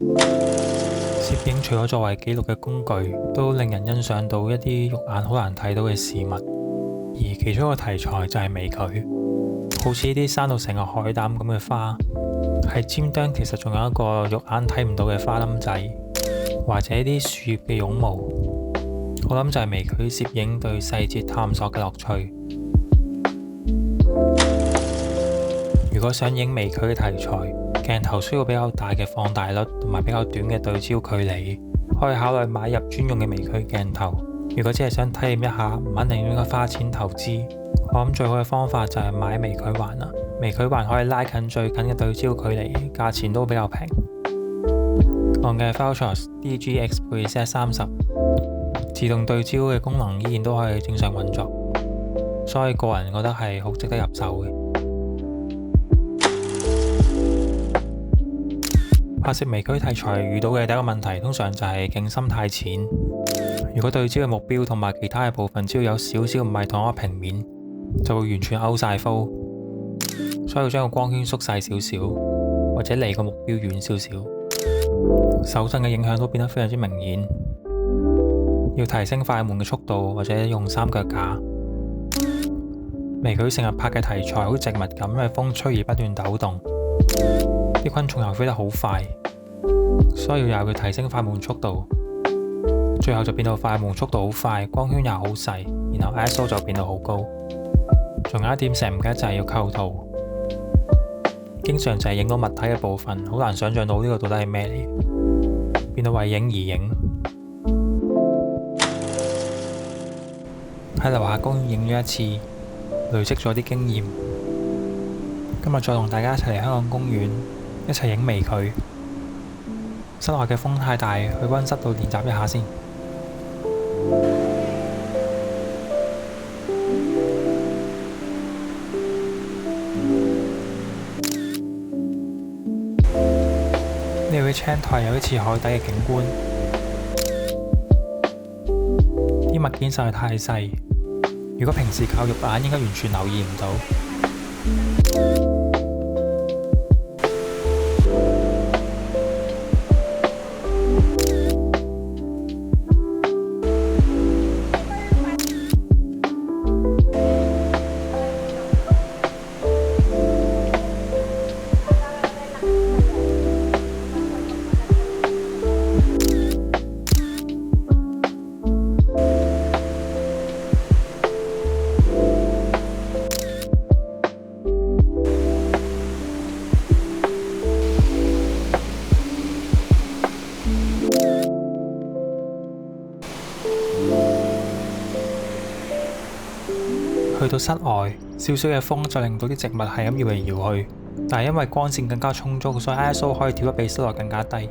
攝影除咗作為記錄嘅工具，都令人欣賞到一啲肉眼好難睇到嘅事物。而其中一個題材就係微距，好似呢啲生到成個海膽咁嘅花，喺尖端其實仲有一個肉眼睇唔到嘅花冧仔，或者啲樹葉嘅絨毛。我諗就係微距攝影對細節探索嘅樂趣。如果想影微距嘅題材，鏡頭需要比較大嘅放大率同埋比較短嘅對焦距離，可以考慮買入專用嘅微距鏡頭。如果只係想體驗一下，唔肯定應該花錢投資，我諗最好嘅方法就係買微距環啦。微距環可以拉近最近嘅對焦距離，價錢都比較平。我嘅 Faltros DGX Preset 30自動對焦嘅功能依然都可以正常運作，所以個人覺得係好值得入手嘅。拍攝微距題材遇到嘅第一個問題，通常就係鏡深太淺。如果對焦嘅目標同埋其他嘅部分只要有少少唔係同一個平面，就會完全 out 晒 focal，所以要將個光圈縮細少少，或者離個目標遠少少，手震嘅影響都變得非常之明顯。要提升快門嘅速度，或者用三腳架。微距成日拍嘅題材好似植物咁，因為風吹而不斷抖動，啲昆蟲又飛得好快，所以要有佢提升快門速度，最後就變到快門速度好快，光圈又好細，然後 ISO 就變到好高。仲有一點成唔記得就係要構圖，經常就係影到物體嘅部分，好難想象到呢個到底係咩嚟，變到為影而影。喺樓下公園影咗一次，累積咗啲經驗。今日再同大家一齊嚟香港公園，一齊影微距。室外嘅風太大，去溫室度練習一下先。呢位青苔有啲似海底嘅景觀，啲物件實在太細，如果平時靠肉眼應該完全留意唔到。去到室外，少少嘅風就令到啲植物係咁搖嚟搖去，但係因為光線更加充足，所以 ISO 可以調得比室內更加低。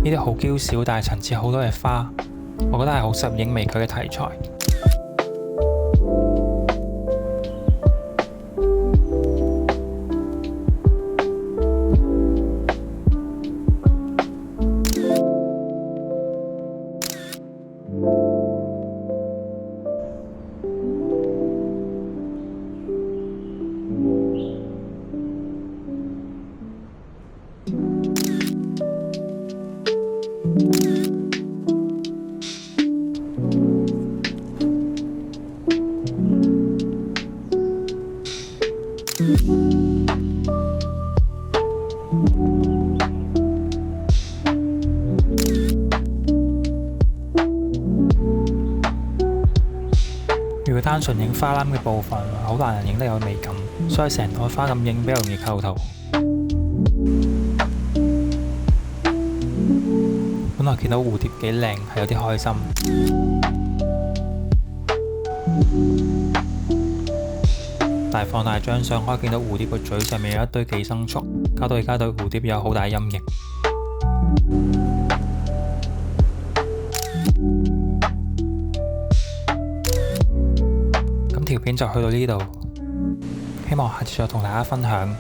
呢啲好嬌小但係層次好多嘅花，我覺得係好適合影微距嘅題材。如果單純影花籃嘅部分，好難影得有美感，所以成朵花咁影比較容易構圖。本來見到蝴蝶幾靚，係有啲開心。但係放大張相可以見到蝴蝶個嘴上面有一堆寄生蟲，搞到而家對蝴蝶有好大陰影。咁條片就去到呢度，希望下次再同大家分享。